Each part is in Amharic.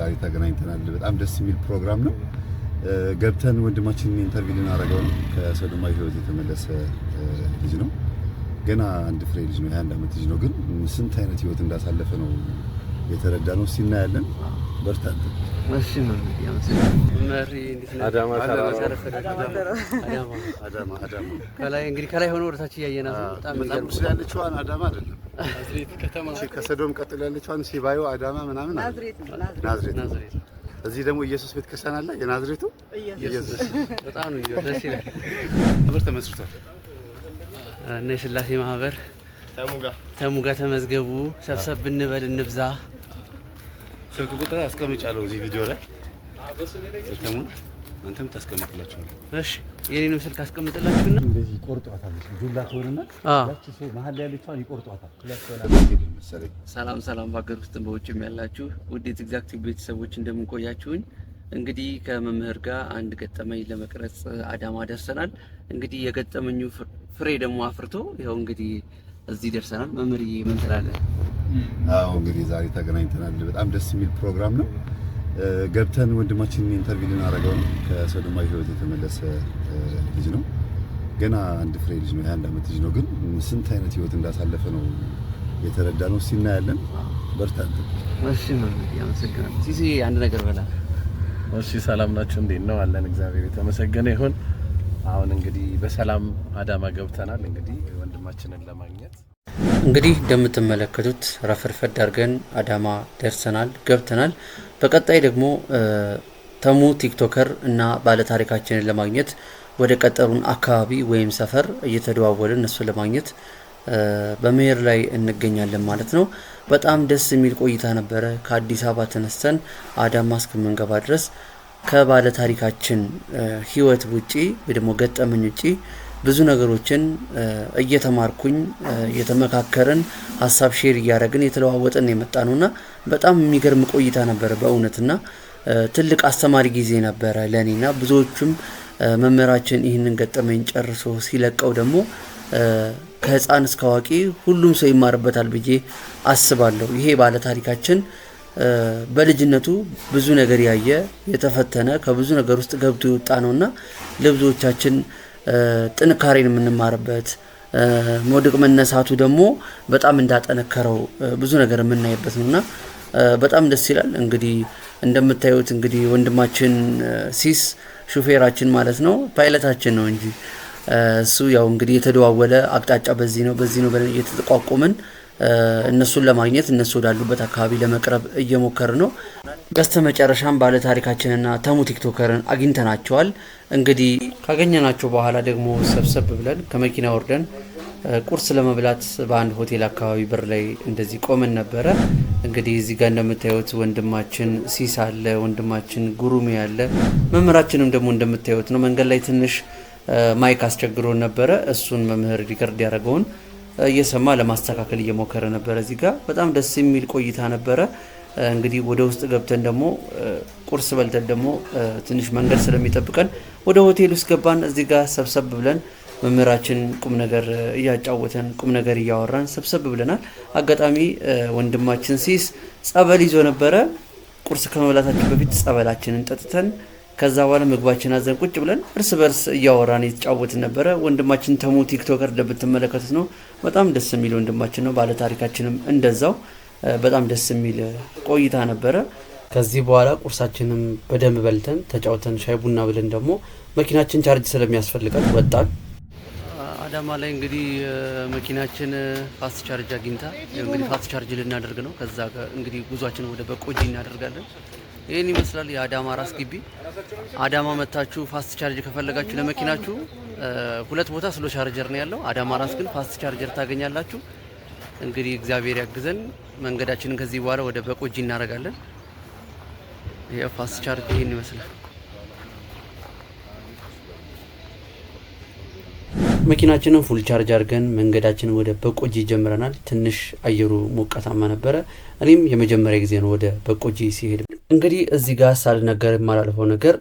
ዛሬ ተገናኝተናል። በጣም ደስ የሚል ፕሮግራም ነው። ገብተን ወንድማችንን ኢንተርቪው ልናደርገው ነው። ከሰዶማዊ ህይወት የተመለሰ ልጅ ነው። ገና አንድ ፍሬ ልጅ ነው። የ21 ዓመት ልጅ ነው። ግን ስንት አይነት ህይወት እንዳሳለፈ ነው የተረዳነው። እስቲ እናያለን። በርታ። እሺ ነው አዳማ ከላይ እንግዲህ ከላይ ሆኖ ወደታች እያየናት ነው። በጣም ብዙ ያለችዋን አዳማ አይደለም ናዝሬት ከተማ ከሰዶም ቀጥሎ ያለችዋን ሲባዮ አዳማ ምናምን ናዝሬት። እዚህ ደግሞ ኢየሱስ ቤተ ክርስቲያን አለ። የናዝሬቱ ኢየሱስ በጣም ነው ደስ ይላል። ትምህርት ተመስርቷል እና የሥላሴ ማህበር ተሙጋ ተመዝገቡ፣ ሰብሰብ ብንበል እንብዛ። ስልክ ቁጥር አስቀምጫለሁ እዚህ ቪዲዮ ላይ ተሙን አንተም ታስቀምጥላችኋለህ። እሺ የኔንም ስልክ አስቀምጥላችሁና እንደዚህ ቆርጧታል። ዱላ ተወርና ያቺ ሰው መሀል ያለችዋን ይቆርጧታል። ሰላም በሀገር ውስጥም በውጭም ያላችሁ ውድ ኤግዛክቲቭ ቤተሰቦች እንደምን ቆያችሁኝ? እንግዲህ ከመምህር ጋር አንድ ገጠመኝ ለመቅረጽ አዳማ ደርሰናል። እንግዲህ የገጠመኙ ፍሬ ደግሞ አፍርቶ ይኸው እንግዲህ እዚህ ደርሰናል። መምህርዬ ምን ትላለህ? አዎ እንግዲህ ዛሬ ተገናኝተናል። በጣም ደስ የሚል ፕሮግራም ነው። ገብተን ወንድማችንን ኢንተርቪው ልናደርገው ነው። ከሰዶማዊ ህይወት የተመለሰ ልጅ ነው። ገና አንድ ፍሬ ልጅ ነው። የ21 ዓመት ልጅ ነው። ግን ስንት አይነት ህይወት እንዳሳለፈ ነው የተረዳነው። እስቲ እናያለን። በርታ። እሺ ነው ያመሰግናለሁ። ሲሲ አንድ ነገር በላ። እሺ ሰላም ናችሁ? እንዴት ነው? አለን እግዚአብሔር የተመሰገነ ይሁን። አሁን እንግዲህ በሰላም አዳማ ገብተናል። እንግዲህ ወንድማችንን ለማግኘት እንግዲህ እንደምትመለከቱት ረፈርፈድ አድርገን አዳማ ደርሰናል፣ ገብተናል። በቀጣይ ደግሞ ተሙ ቲክቶከር እና ባለታሪካችንን ለማግኘት ወደ ቀጠሩን አካባቢ ወይም ሰፈር እየተደዋወልን እነሱን ለማግኘት በመሄድ ላይ እንገኛለን ማለት ነው። በጣም ደስ የሚል ቆይታ ነበረ። ከአዲስ አበባ ተነስተን አዳማ እስከምንገባ ድረስ ከባለታሪካችን ህይወት ውጪ ወይ ደግሞ ገጠመኝ ውጪ ብዙ ነገሮችን እየተማርኩኝ እየተመካከርን ሀሳብ ሼር እያደረግን የተለዋወጠን የመጣ ነውና በጣም የሚገርም ቆይታ ነበረ በእውነትና ትልቅ አስተማሪ ጊዜ ነበረ ለኔና ብዙዎቹም መምህራችን ይህንን ገጠመኝ ጨርሶ ሲለቀው ደግሞ ከህፃን እስከ አዋቂ ሁሉም ሰው ይማርበታል ብዬ አስባለሁ። ይሄ ባለታሪካችን በልጅነቱ ብዙ ነገር ያየ የተፈተነ ከብዙ ነገር ውስጥ ገብቶ የወጣ ነውና ለብዙዎቻችን ጥንካሬን የምንማርበት መውደቅ መነሳቱ ደግሞ በጣም እንዳጠነከረው ብዙ ነገር የምናይበት ነውና በጣም ደስ ይላል። እንግዲህ እንደምታዩት እንግዲህ ወንድማችን ሲስ ሹፌራችን ማለት ነው፣ ፓይለታችን ነው እንጂ እሱ ያው እንግዲህ የተደዋወለ አቅጣጫ በዚህ ነው ብለን እየተጠቋቆመን እነሱን ለማግኘት እነሱ ወዳሉበት አካባቢ ለመቅረብ እየሞከር ነው። በስተመጨረሻም ባለታሪካችንና ተሙ ቲክቶከርን አግኝተናቸዋል። እንግዲህ ካገኘናቸው በኋላ ደግሞ ሰብሰብ ብለን ከመኪና ወርደን ቁርስ ለመብላት በአንድ ሆቴል አካባቢ በር ላይ እንደዚህ ቆመን ነበረ። እንግዲህ እዚህ ጋር እንደምታዩት ወንድማችን ሲስ አለ፣ ወንድማችን ጉሩሜ አለ። መምህራችንም ደግሞ እንደምታዩት ነው። መንገድ ላይ ትንሽ ማይክ አስቸግሮን ነበረ። እሱን መምህር ሪከርድ ያደረገውን እየሰማ ለማስተካከል እየሞከረ ነበረ። እዚህ ጋር በጣም ደስ የሚል ቆይታ ነበረ። እንግዲህ ወደ ውስጥ ገብተን ደግሞ ቁርስ በልተን ደግሞ ትንሽ መንገድ ስለሚጠብቀን ወደ ሆቴል ውስጥ ገባን። እዚህ ጋር ሰብሰብ ብለን መምህራችን ቁም ነገር እያጫወተን ቁም ነገር እያወራን ሰብሰብ ብለናል። አጋጣሚ ወንድማችን ሲስ ጸበል ይዞ ነበረ። ቁርስ ከመብላታችን በፊት ጸበላችንን ጠጥተን ከዛ በኋላ ምግባችን አዘን ቁጭ ብለን እርስ በርስ እያወራን የተጫወትን ነበረ። ወንድማችን ተሙ ቲክቶከር እንደምትመለከቱት ነው። በጣም ደስ የሚል ወንድማችን ነው። ባለታሪካችንም እንደዛው በጣም ደስ የሚል ቆይታ ነበረ። ከዚህ በኋላ ቁርሳችንም በደንብ በልተን ተጫውተን ሻይ ቡና ብለን ደግሞ መኪናችን ቻርጅ ስለሚያስፈልጋት ወጣን። አዳማ ላይ እንግዲህ መኪናችን ፋስት ቻርጅ አግኝታ እንግዲህ ፋስት ቻርጅ ልናደርግ ነው። ከዛ እንግዲህ ጉዟችን ወደ በቆጂ እናደርጋለን። ይህን ይመስላል የአዳማ ራስ ግቢ። አዳማ መታችሁ ፋስት ቻርጅ ከፈለጋችሁ ለመኪናችሁ ሁለት ቦታ ስሎ ቻርጀር ነው ያለው። አዳማ ራስ ግን ፋስት ቻርጀር ታገኛላችሁ። እንግዲህ እግዚአብሔር ያግዘን። መንገዳችንን ከዚህ በኋላ ወደ በቆጂ እናደርጋለን። ይሄ ፋስት ቻርጅ ይሄን ይመስላል። መኪናችንን ፉል ቻርጅ አድርገን መንገዳችንን ወደ በቆጂ ጀምረናል። ትንሽ አየሩ ሞቃታማ ነበረ። እኔም የመጀመሪያ ጊዜ ነው ወደ በቆጂ ሲሄድ። እንግዲህ እዚህ ጋር ሳልነገር የማላልፈው ነገር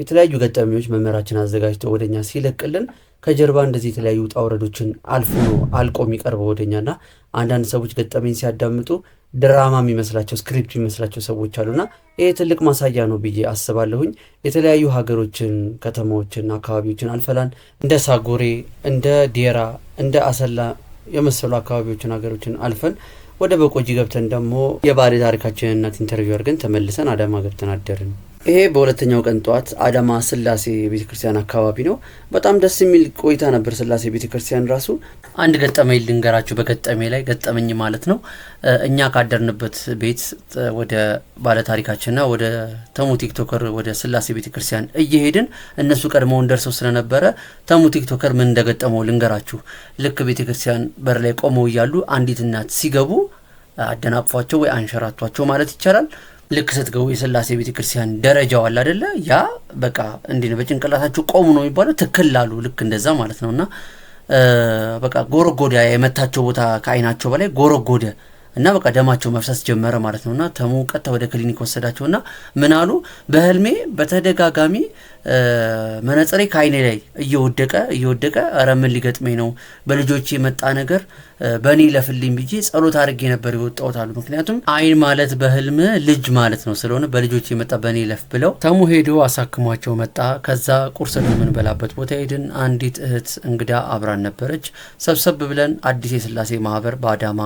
የተለያዩ ገጠመኞች መምህራችን አዘጋጅተው ወደኛ ሲለቅልን ከጀርባ እንደዚህ የተለያዩ ውጣ ውረዶችን አልፎ ነው አልቆ የሚቀርበው ወደኛና አንዳንድ ሰዎች ገጠመኝ ሲያዳምጡ ድራማ የሚመስላቸው ስክሪፕት የሚመስላቸው ሰዎች አሉና ይሄ ትልቅ ማሳያ ነው ብዬ አስባለሁኝ። የተለያዩ ሀገሮችን፣ ከተማዎችን፣ አካባቢዎችን አልፈላን እንደ ሳጎሬ፣ እንደ ዴራ፣ እንደ አሰላ የመሰሉ አካባቢዎችን ሀገሮችን አልፈን ወደ በቆጂ ገብተን ደግሞ የባህል ታሪካችንን እናት ኢንተርቪው አድርገን ተመልሰን አዳማ ገብተን አደርን። ይሄ በሁለተኛው ቀን ጠዋት አዳማ ስላሴ ቤተክርስቲያን አካባቢ ነው። በጣም ደስ የሚል ቆይታ ነበር። ስላሴ ቤተክርስቲያን ራሱ አንድ ገጠመኝ ልንገራችሁ። በገጠሜ ላይ ገጠመኝ ማለት ነው። እኛ ካደርንበት ቤት ወደ ባለታሪካችንና ወደ ተሙ ቲክቶከር ወደ ስላሴ ቤተክርስቲያን እየሄድን እነሱ ቀድመውን ደርሰው ስለነበረ ተሙ ቲክቶከር ምን እንደገጠመው ልንገራችሁ። ልክ ቤተክርስቲያን በር ላይ ቆመው እያሉ አንዲት እናት ሲገቡ አደናቅፏቸው ወይ አንሸራቷቸው ማለት ይቻላል። ልክ ስትገቡ የስላሴ ቤተክርስቲያን ደረጃው አለ አይደለ? ያ በቃ እንዲህ ነው። በጭንቅላታቸው ቆሙ ነው የሚባለው። ትክክል አሉ። ልክ እንደዛ ማለት ነውና በቃ ጎረጎደ። የመታቸው ቦታ ከአይናቸው በላይ ጎረጎደ እና በቃ ደማቸው መፍሰስ ጀመረ ማለት ነውና ተሙ ቀጥታ ወደ ክሊኒክ ወሰዳቸውና ምን አሉ? በህልሜ በተደጋጋሚ መነጽሬ ከአይኔ ላይ እየወደቀ ኧረ ምን ሊገጥመኝ ነው? በልጆቼ የመጣ ነገር በእኔ ለፍልኝ ብዬ ጸሎት አድርጌ ነበር የወጣሁት አሉ። ምክንያቱም አይን ማለት በህልም ልጅ ማለት ነው ስለሆነ በልጆቼ የመጣ በእኔ ለፍ ብለው ተሙ ሄዶ አሳክሟቸው መጣ። ከዛ ቁርስ የምንበላበት ቦታ ሄድን። አንዲት እህት እንግዳ አብራን ነበረች። ሰብሰብ ብለን አዲስ የስላሴ ማህበር በአዳማ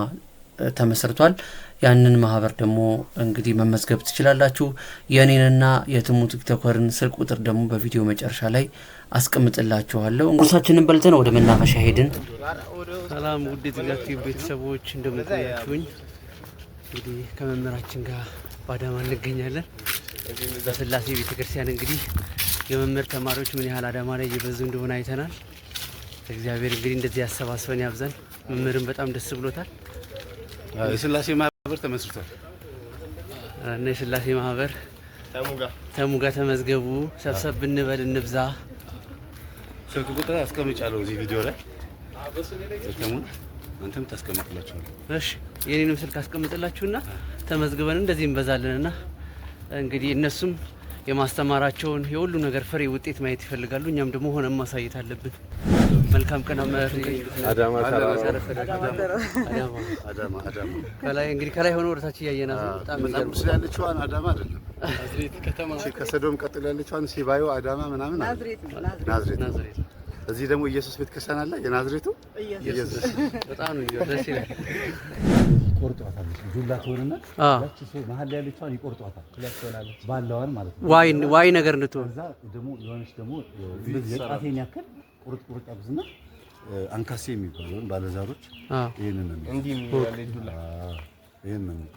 ተመስርቷል። ያንን ማህበር ደግሞ እንግዲህ መመዝገብ ትችላላችሁ። የኔንና የትሙ ቲክቶከርን ስልክ ቁጥር ደግሞ በቪዲዮ መጨረሻ ላይ አስቀምጥላችኋለሁ። ቁርሳችንን በልተን ወደ መናፈሻ ሄድን። ሰላም ውድ የትጋክቲቭ ቤተሰቦች እንደምትያችሁኝ፣ እንግዲህ ከመምህራችን ጋር በአዳማ እንገኛለን። በስላሴ ቤተክርስቲያን እንግዲህ የመምህር ተማሪዎች ምን ያህል አዳማ ላይ እየበዙ እንደሆነ አይተናል። እግዚአብሔር እንግዲህ እንደዚህ ያሰባስበን ያብዛን። መምህርን በጣም ደስ ብሎታል። የስላሴ ማህበር ተመስርቷል እና የስላሴ ማህበር ተሙ ጋር ተመዝገቡ። ሰብሰብ ብንበል እንብዛ። ስልክ ቁጥር አስቀምጫለሁ እዚህ ቪዲዮ ላይ ተሙ አንተም ታስቀምጥላችኋል። እሺ የኔንም ስልክ አስቀምጥላችሁና ተመዝግበን እንደዚህ እንበዛለንና እንግዲህ እነሱም የማስተማራቸውን የሁሉ ነገር ፍሬ ውጤት ማየት ይፈልጋሉ። እኛም ደግሞ ሆነን ማሳየት አለብን። መልካም ቀን አዳማ ከላይ እንግዲህ ከላይ ሆኖ ወደታች እያየናት ነው። በጣም በጣም ያለችዋን አዳማ አይደለም ናዝሬት ከተማ ከሰዶም ቀጥሎ ያለችዋን ሲባዩ አዳማ ምናምን ናዝሬት። እዚህ ደግሞ ኢየሱስ ቤተክርስቲያን አለ። የናዝሬቱ ኢየሱስ በጣም ነው ደስ ይላል። ይቆርጧታል። ዱላ ትሆንና ያቺ ሰው መሀል ላይ ያለችዋን ይቆርጧታል። ባለዋን ማለት ነው። ዋይ ነገር እንድትሆን እዛ ደግሞ የሆነች ደግሞ የጣቴን ያክል ቁርጥ ያብዝና አንካሴ የሚባለውን ባለዛሮች ይሄንን ነው እንዴ የሚባለው ዱላ ይሄንን ነው